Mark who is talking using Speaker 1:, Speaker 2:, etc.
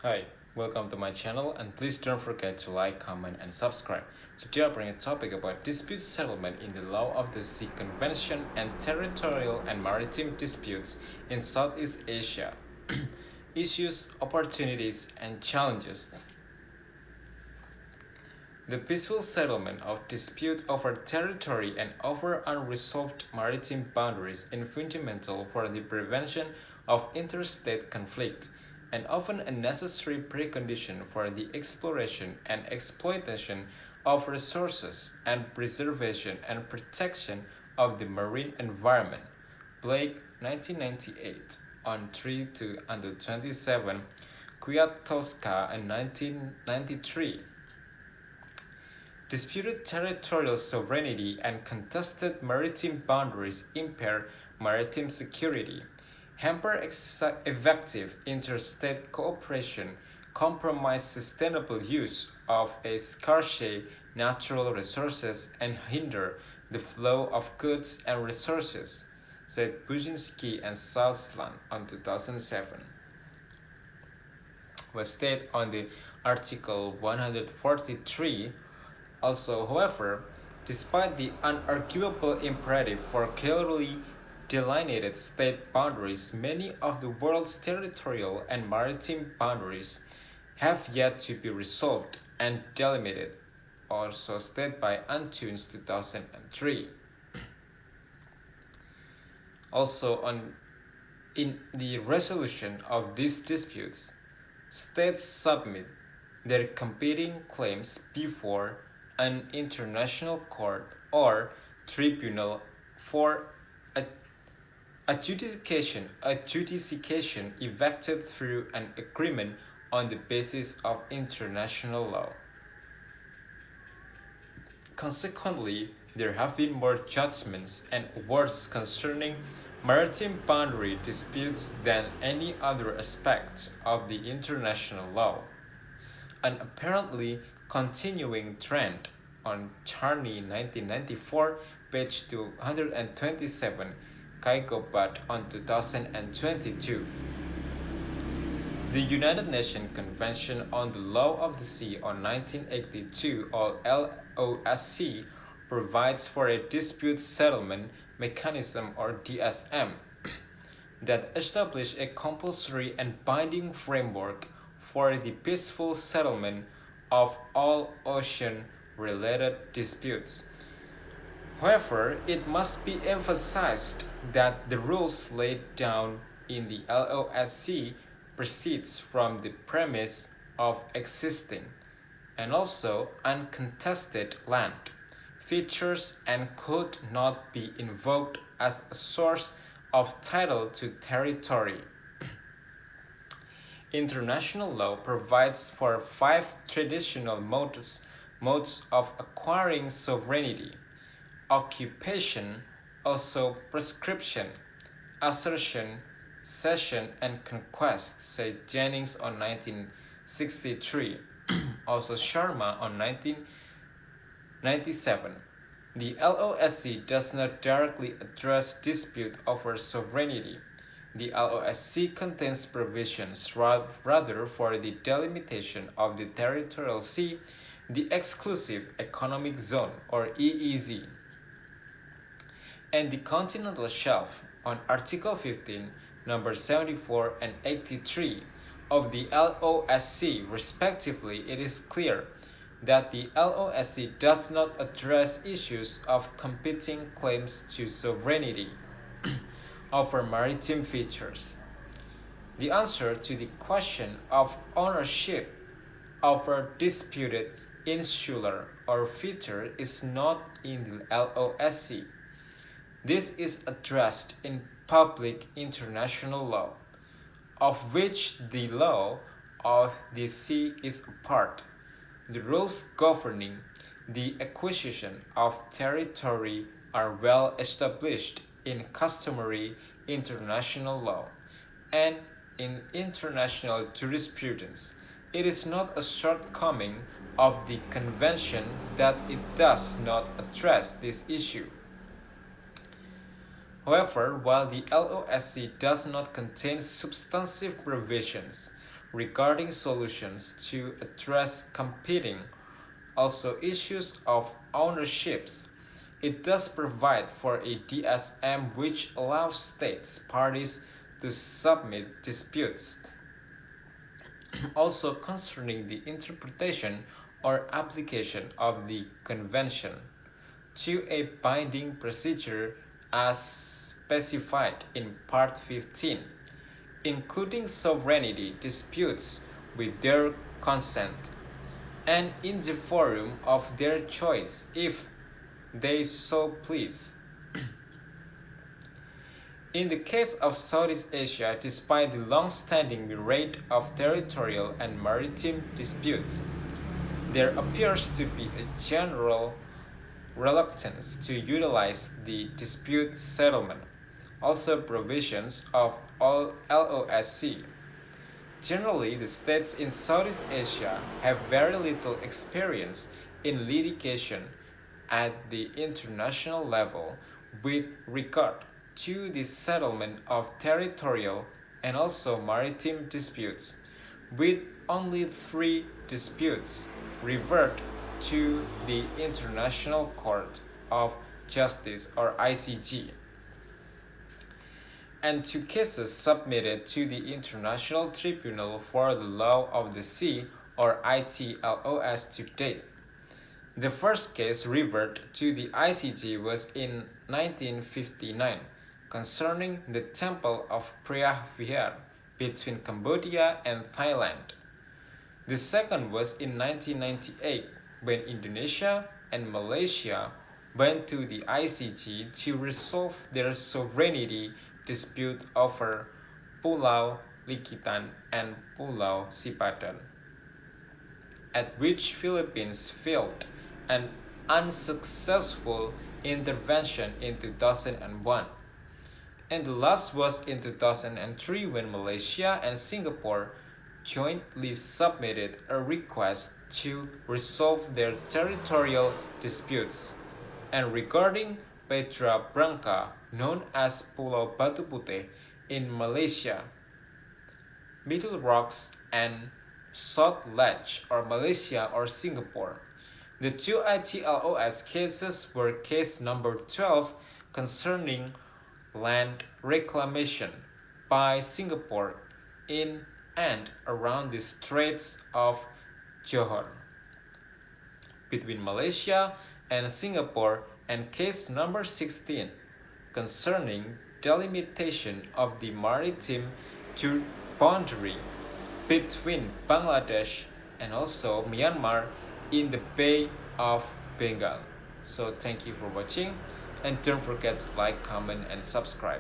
Speaker 1: Hi, welcome to my channel and please don't forget to like, comment and subscribe. Today I bring a topic about dispute settlement in the law of the sea convention and territorial and maritime disputes in Southeast Asia. Issues, opportunities and challenges. The peaceful settlement of dispute over territory and over unresolved maritime boundaries is fundamental for the prevention of interstate conflict and often a necessary precondition for the exploration and exploitation of resources and preservation and protection of the marine environment. Blake, 1998, on 3 to under 27, Kwiatkowska in 1993. Disputed territorial sovereignty and contested maritime boundaries impair maritime security, hamper effective interstate cooperation, compromise sustainable use of a scarce natural resources, and hinder the flow of goods and resources, said Buzinski and Salzland on 2007. Was stated on the Article 143. Also, however, despite the unarguable imperative for clearly delineated state boundaries, many of the world's territorial and maritime boundaries have yet to be resolved and delimited, also stated by Antunes 2003. Also, in the resolution of these disputes, states submit their competing claims before an international court or tribunal for adjudication effected through an agreement on the basis of international law. Consequently, there have been more judgments and awards concerning maritime boundary disputes than any other aspect of the international law. An apparently continuing trend on Charney 1994, page 227, Kaigobat on 2022. The United Nations Convention on the Law of the Sea on 1982, or LOSC, provides for a dispute settlement mechanism, or DSM, that establish a compulsory and binding framework for the peaceful settlement of all ocean-related disputes. However, it must be emphasized that the rules laid down in the LOSC proceeds from the premise of existing and also uncontested land features and could not be invoked as a source of title to territory. International law provides for 5 traditional modes of acquiring sovereignty: occupation, also prescription, assertion, cession, and conquest, said Jennings on 1963, also Sharma on 1997. The LOSC does not directly address dispute over sovereignty. The LOSC contains provisions rather for the delimitation of the territorial sea, the exclusive economic zone, or EEZ, and the continental shelf. On Article 15, number 74 and 83 of the LOSC, respectively, it is clear that the LOSC does not address issues of competing claims to sovereignty over maritime features. The answer to the question of ownership over disputed insular or feature is not in the LOSC. This is addressed in public international law, of which the law of the sea is a part. The rules governing the acquisition of territory are well established in customary international law and in international jurisprudence. It is not a shortcoming of the Convention that it does not address this issue. However, while the LOSC does not contain substantive provisions regarding solutions to address competing also issues of ownerships. It does provide for a DSM which allows states parties to submit disputes also concerning the interpretation or application of the convention to a binding procedure as specified in Part 15, including sovereignty disputes with their consent and in the forum of their choice if they so please. In the case of Southeast Asia, despite the long-standing rate of territorial and maritime disputes, there appears to be a general reluctance to utilize the dispute settlement, also provisions of all LOSC. Generally, the states in Southeast Asia have very little experience in litigation at the international level with regard to the settlement of territorial and also maritime disputes, with only 3 disputes revert to the International Court of Justice or ICJ, and 2 cases submitted to the International Tribunal for the Law of the Sea or ITLOS to date. The first case referred to the ICJ was in 1959 concerning the Temple of Preah Vihear between Cambodia and Thailand. The second was in 1998 when Indonesia and Malaysia went to the ICJ to resolve their sovereignty dispute over Pulau Likitan and Pulau Sipatan, at which Philippines failed an unsuccessful intervention in 2001. And the last was in 2003 when Malaysia and Singapore jointly submitted a request to resolve their territorial disputes. And regarding Petra Branca, known as Pulau Batu Putih in Malaysia, Middle Rocks and South Ledge or Malaysia or Singapore. The 2 ITLOS cases were case number 12 concerning land reclamation by Singapore in and around the Straits of Johor between Malaysia and Singapore, and case number 16 concerning delimitation of the maritime boundary between Bangladesh and also Myanmar in the Bay of Bengal. So thank you for watching, and don't forget to like, comment, and subscribe.